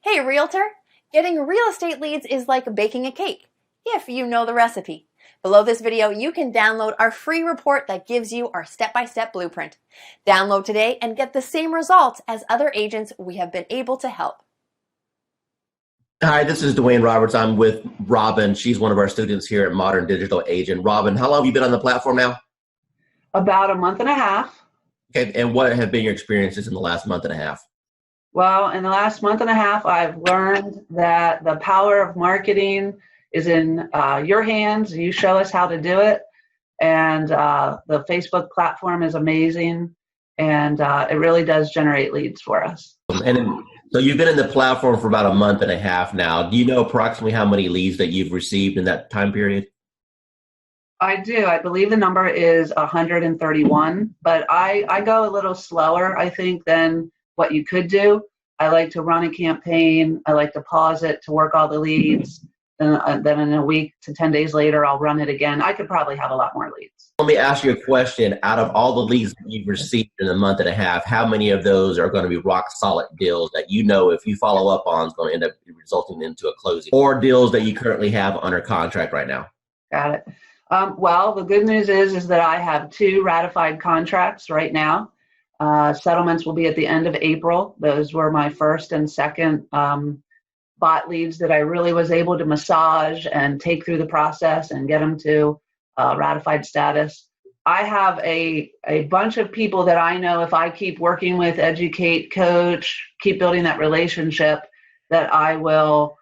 Hey, realtor! Getting real estate leads is like baking a cake, if you know the recipe. Below this video, you can download our free report that gives you our step-by-step blueprint. Download today and get the same results as other agents we have been able to help. Hi, this is Dwayne Roberts. I'm with Robin. She's one of our students here at Modern Digital Agent. Robin, how long have you been on the platform now? About a month and a half. Okay, and what have been your experiences in the last month and a half? Well, in the last month and a half, I've learned that the power of marketing is in your hands. You show us how to do it. And the Facebook platform is amazing. And it really does generate leads for us. So you've been in the platform for about a month and a half now. Do you know approximately how many leads that you've received in that time period? I do. I believe the number is 131, but I go a little slower, I think, than what you could do. I like to run a campaign. I like to pause it to work all the leads. Then in a week to 10 days later, I'll run it again. I could probably have a lot more leads. Let me ask you a question. Out of all the leads that you've received in a month and a half, how many of those are going to be rock solid deals that you know if you follow up on is going to end up resulting into a closing, or deals that you currently have under contract right now? Got it. Well, the good news is that I have 2 ratified contracts right now. Settlements will be at the end of April. Those were my first and second bot leads that I really was able to massage and take through the process and get them to ratified status. I have a bunch of people that I know if I keep working with, educate, coach, keep building that relationship, that I will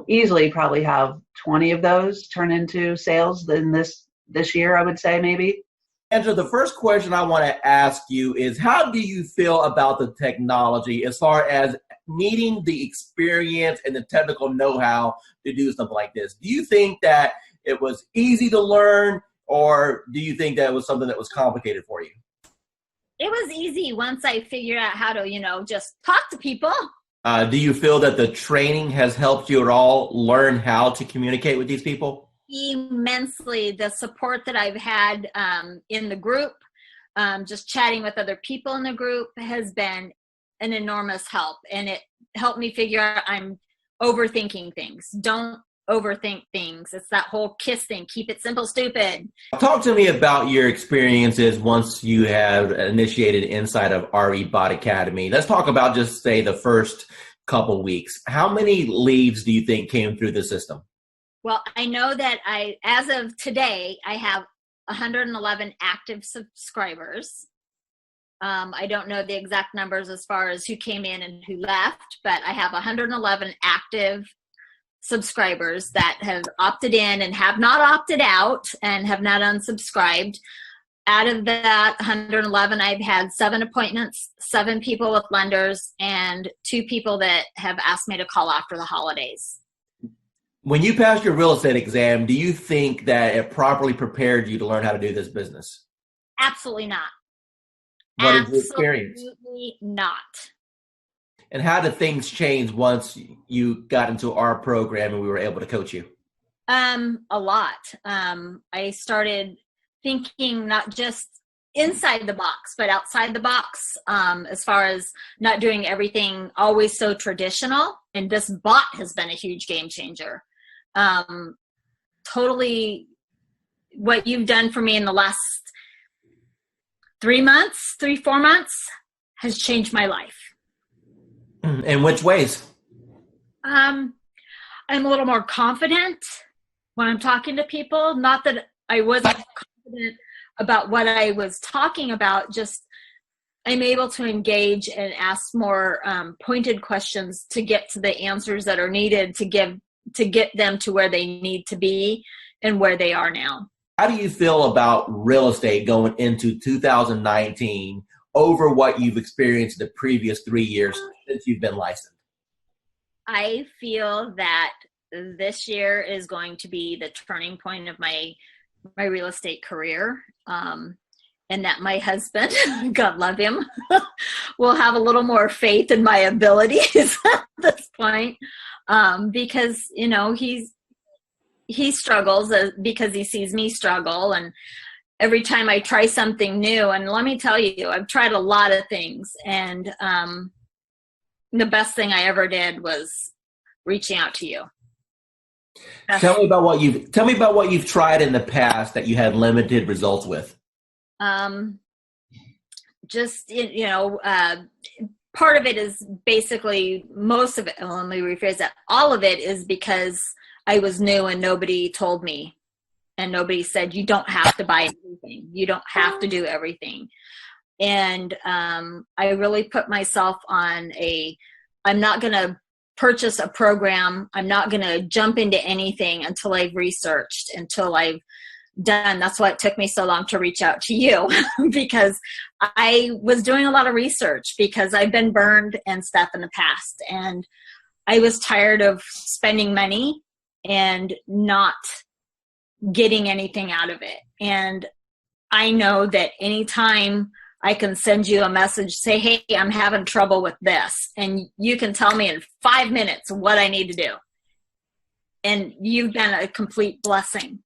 easily probably have 20 of those turn into sales in this year, I would say maybe. Angela, the first question I want to ask you is, how do you feel about the technology as far as needing the experience and the technical know-how to do something like this? Do you think that it was easy to learn, or do you think that it was something that was complicated for you? It was easy once I figured out how to, just talk to people. Do you feel that the training has helped you at all learn how to communicate with these people? Immensely. The support that I've had in the group, just chatting with other people in the group, has been an enormous help. And it helped me figure out I'm overthinking things. Don't overthink things. It's that whole KISS thing. Keep it simple, stupid. Talk to me about your experiences once you have initiated inside of RE Bot Academy. Let's talk about just say the first couple weeks. How many leads do you think came through the system? Well, I know that as of today, I have 111 active subscribers. I don't know the exact numbers as far as who came in and who left, but I have 111 active subscribers that have opted in and have not opted out and have not unsubscribed. Out of that 111, I've had 7 appointments, 7 people with lenders, and 2 people that have asked me to call after the holidays. When you passed your real estate exam, do you think that it properly prepared you to learn how to do this business? Absolutely not. What is your experience? Absolutely not. And how did things change once you got into our program and we were able to coach you? A lot. I started thinking not just inside the box, but outside the box, as far as not doing everything always so traditional. And this bot has been a huge game changer. Totally what you've done for me in the last 4 months has changed my life. In which ways? I'm a little more confident when I'm talking to people. Not that I wasn't confident about what I was talking about, just I'm able to engage and ask more pointed questions to get to the answers that are needed to get them to where they need to be and where they are now. How do you feel about real estate going into 2019 over what you've experienced the previous 3 years since you've been licensed? I feel that this year is going to be the turning point of my real estate career. And that my husband, God love him, will have a little more faith in my abilities at this point, because he struggles because he sees me struggle, and every time I try something new, and let me tell you, I've tried a lot of things, and the best thing I ever did was reaching out to you. Tell me about what you've tried in the past that you had limited results with. Just, you know, part of it is basically, most of it, let me rephrase that, all of it is because I was new and nobody told me, and nobody said, you don't have to buy everything. You don't have to do everything. And I really put myself on I'm not going to purchase a program. I'm not going to jump into anything until I've researched, until I've done. That's why it took me so long to reach out to you, because I was doing a lot of research, because I've been burned and stuff in the past. And I was tired of spending money and not getting anything out of it. And I know that anytime I can send you a message, say, hey, I'm having trouble with this, and you can tell me in 5 minutes what I need to do. And you've been a complete blessing.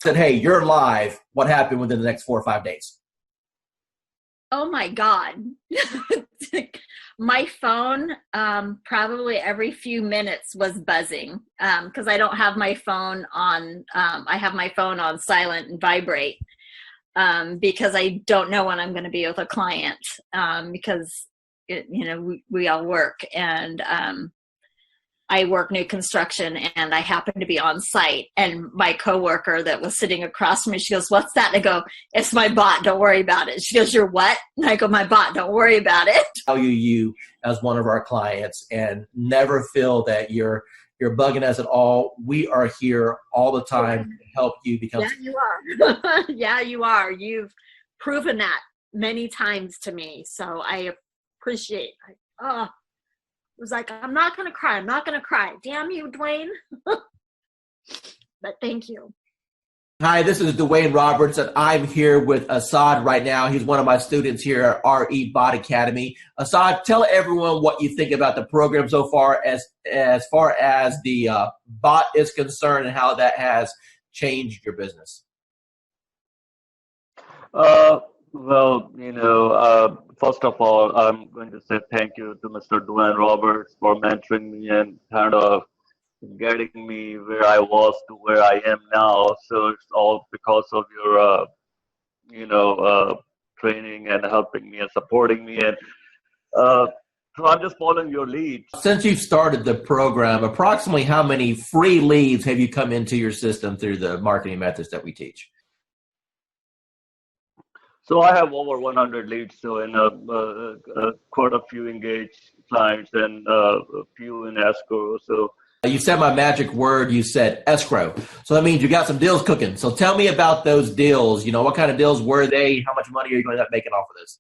Said, hey, you're live. What happened within the next 4 or 5 days? Oh my God. My phone, probably every few minutes was buzzing, because I don't have my phone on, I have my phone on silent and vibrate, because I don't know when I'm going to be with a client, because, we all work, and I work new construction, and I happen to be on site, and my coworker that was sitting across from me, she goes, what's that? And I go, it's my bot. Don't worry about it. She goes, you're what? And I go, my bot. Don't worry about it. Value you as one of our clients, and never feel that you're bugging us at all. We are here all the time to help you become. Yeah, you are. Yeah, you are. You've proven that many times to me. So I appreciate it. Oh, it was like, I'm not going to cry. I'm not going to cry. Damn you, Dwayne. But thank you. Hi, this is Dwayne Roberts, and I'm here with Assad right now. He's one of my students here at RE Bot Academy. Assad, tell everyone what you think about the program so far, as far as the bot is concerned, and how that has changed your business. Well, first of all, I'm going to say thank you to Mr. Dwayne Roberts for mentoring me and kind of getting me where I was to where I am now. So it's all because of your, training and helping me and supporting me. And so I'm just following your lead. Since you've started the program, approximately how many free leads have you come into your system through the marketing methods that we teach? So I have over 100 leads, so in quite a few engaged clients and a few in escrow. So you said my magic word. You said escrow. So that means you got some deals cooking. So tell me about those deals. What kind of deals were they? How much money are you going to end up making off of this?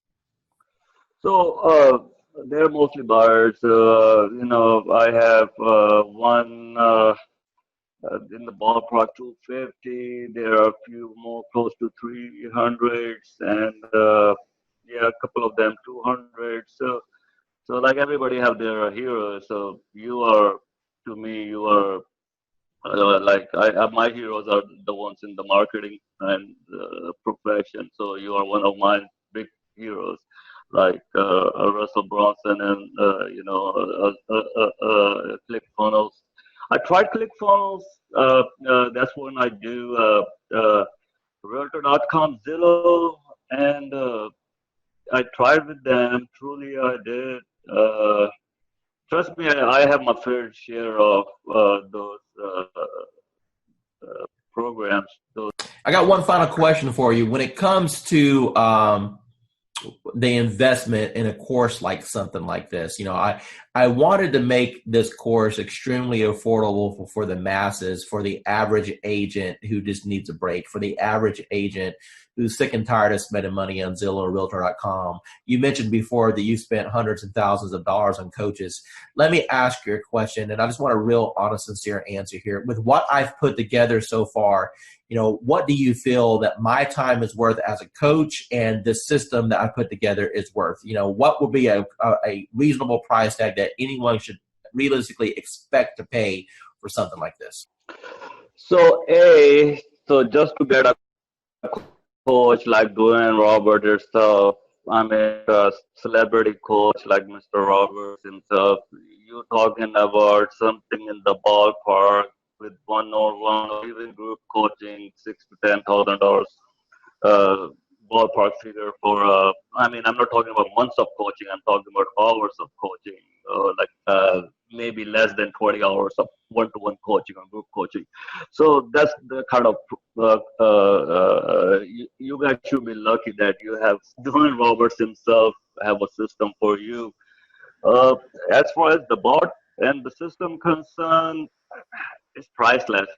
So they're mostly buyers. I have one in the ballpark 250. There are a few more close to 300s, and a couple of them 200. So like everybody have their heroes. So to me, you are my heroes are the ones in the marketing and profession. So you are one of my big heroes, like Russell Bronson and ClickFunnels. I tried ClickFunnels. That's when I do Realtor.com, Zillow, and I tried with them. Truly, I did. Trust me, I have my fair share of those programs. I got one final question for you. When it comes to the investment in a course like something like this, I wanted to make this course extremely affordable for the masses, for the average agent who just needs a break, for the average agent who's sick and tired of spending money on Zillow or Realtor.com. You mentioned before that you spent hundreds and thousands of dollars on coaches. Let me ask you a question, and I just want a real honest, sincere answer here. With what I've put together so far, what do you feel that my time is worth as a coach, and the system that I put together is worth? What would be a reasonable price tag that anyone should realistically expect to pay for something like this? So just to get a coach like Dwayne Robert yourself, I mean, a celebrity coach like Mr. Roberts himself. You're talking about something in the ballpark with one-on-one or even group coaching, $6,000 to $10,000 uh, ballpark figure for. I mean, I'm not talking about months of coaching. I'm talking about hours of coaching, maybe less than 20 hours of one-to-one coaching or group coaching. So that's the kind of you guys should be lucky that you have Dwayne Roberts himself have a system for you. Uh, as far as the bot and the system concerned, it's priceless.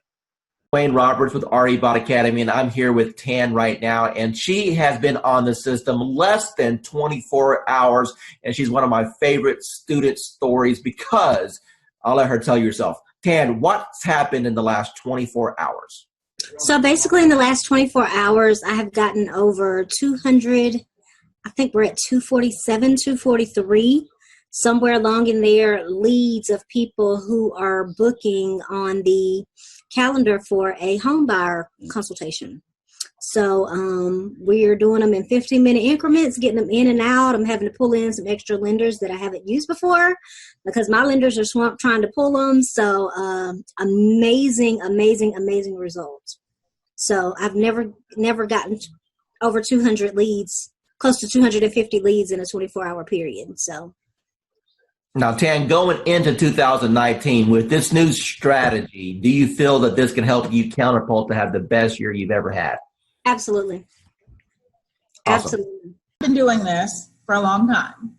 Wayne Roberts with RE Bot Academy, and I'm here with Tan right now, and she has been on the system less than 24 hours, and she's one of my favorite student stories because I'll let her tell you herself. Tan, what's happened in the last 24 hours? So basically in the last 24 hours, I have gotten over 200, I think we're at 247, 243, somewhere along in there, leads of people who are booking on the calendar for a home buyer consultation. So we're doing them in 15-minute increments, getting them in and out. I'm having to pull in some extra lenders that I haven't used before because my lenders are swamped trying to pull them. So amazing, amazing, amazing results. So I've never gotten over 200 leads, close to 250 leads in a 24-hour period. So. Now, Tan, going into 2019 with this new strategy, do you feel that this can help you catapult to have the best year you've ever had? Absolutely. Awesome. Absolutely. I've been doing this for a long time,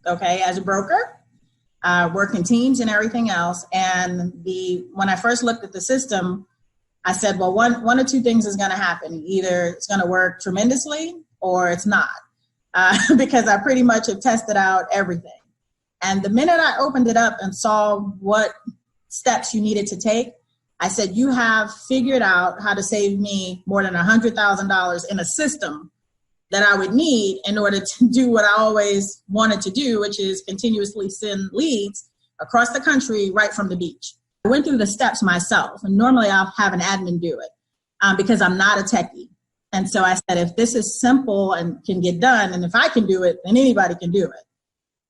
okay, as a broker, working teams and everything else. And when I first looked at the system, I said, well, one or two things is going to happen. Either it's going to work tremendously or it's not, because I pretty much have tested out everything. And the minute I opened it up and saw what steps you needed to take, I said, you have figured out how to save me more than $100,000 in a system that I would need in order to do what I always wanted to do, which is continuously send leads across the country right from the beach. I went through the steps myself, and normally I'll have an admin do it because I'm not a techie. And so I said, if this is simple and can get done, and if I can do it, then anybody can do it.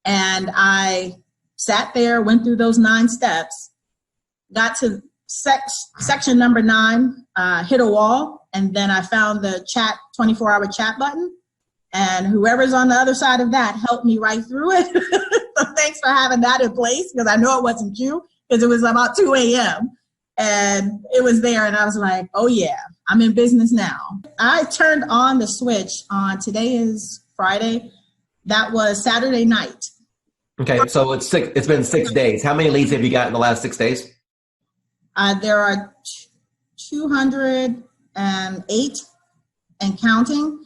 And I sat there, went through those 9 steps, got to section number 9, hit a wall, and then I found the 24-hour chat button, and whoever's on the other side of that helped me right through it. So thanks for having that in place, because I know it wasn't you, because it was about 2 a.m. and it was there, and I was like, oh yeah, I'm in business now. I turned on the switch on, today is Friday, that was Saturday night. Okay, so it's been 6 days. How many leads have you got in the last 6 days? There are 208 and counting,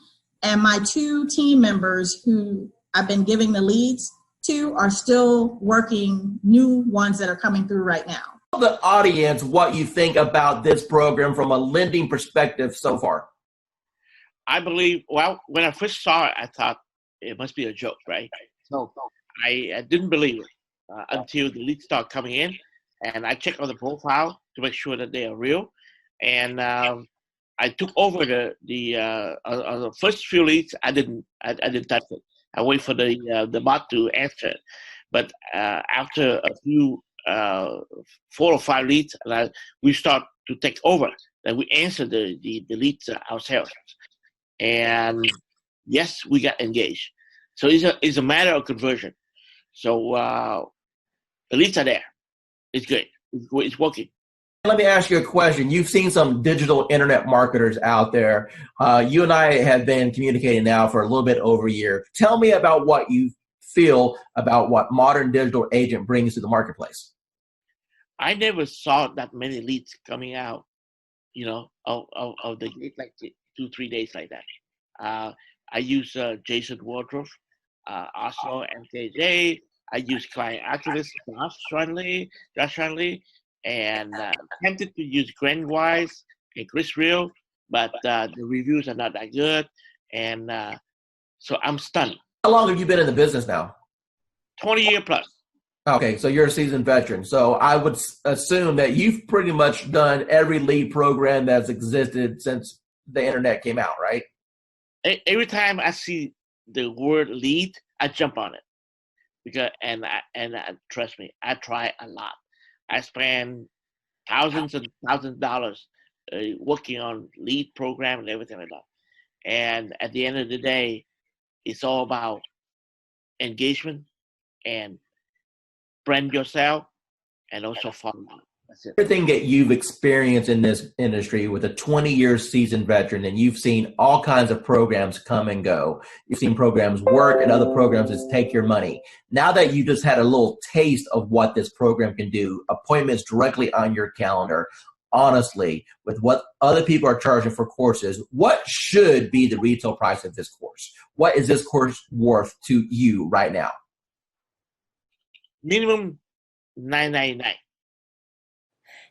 and my 2 team members who I've been giving the leads to are still working new ones that are coming through right now. Tell the audience what you think about this program from a lending perspective so far. I believe, well, when I first saw it, I thought it must be a joke, right? So I didn't believe it until the leads start coming in, and I checked on the profile to make sure that they are real. And I took over the first few leads. I didn't touch it. I wait for the bot to answer it. But after a few 4 or 5 leads, we start to take over. Then we answer the leads ourselves. And yes, we got engaged. So it's a matter of conversion. So the leads are there. It's good. It's working. Let me ask you a question. You've seen some digital internet marketers out there. You and I have been communicating now for a little bit over a year. Tell me about what you feel about what modern digital agent brings to the marketplace. I never saw that many leads coming out, of the gate like 2-3 days like that. I use Jason Wardrobe, also MKJ. I use Client Activist, Josh Friendly, and attempted to use Grant Wise and Chris Real, but the reviews are not that good, and so I'm stunned. How long have you been in the business now? 20 years plus. Okay, so you're a seasoned veteran. So I would assume that you've pretty much done every lead program that's existed since the internet came out, right? Every time I see the word lead, I jump on it because trust me, I try a lot. I spend thousands and thousands of dollars working on lead program and everything like that. And at the end of the day, it's all about engagement and brand yourself and also follow up. That's it. Everything that you've experienced in this industry with a 20-year seasoned veteran, and you've seen all kinds of programs come and go. You've seen programs work and other programs that take your money. Now that you just had a little taste of what this program can do, appointments directly on your calendar, honestly, with what other people are charging for courses, what should be the retail price of this course? What is this course worth to you right now? Minimum $9.99.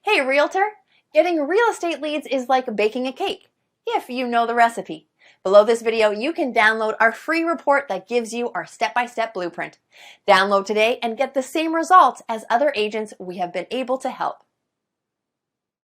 Hey, realtor! Getting real estate leads is like baking a cake, if you know the recipe. Below this video, you can download our free report that gives you our step-by-step blueprint. Download today and get the same results as other agents we have been able to help.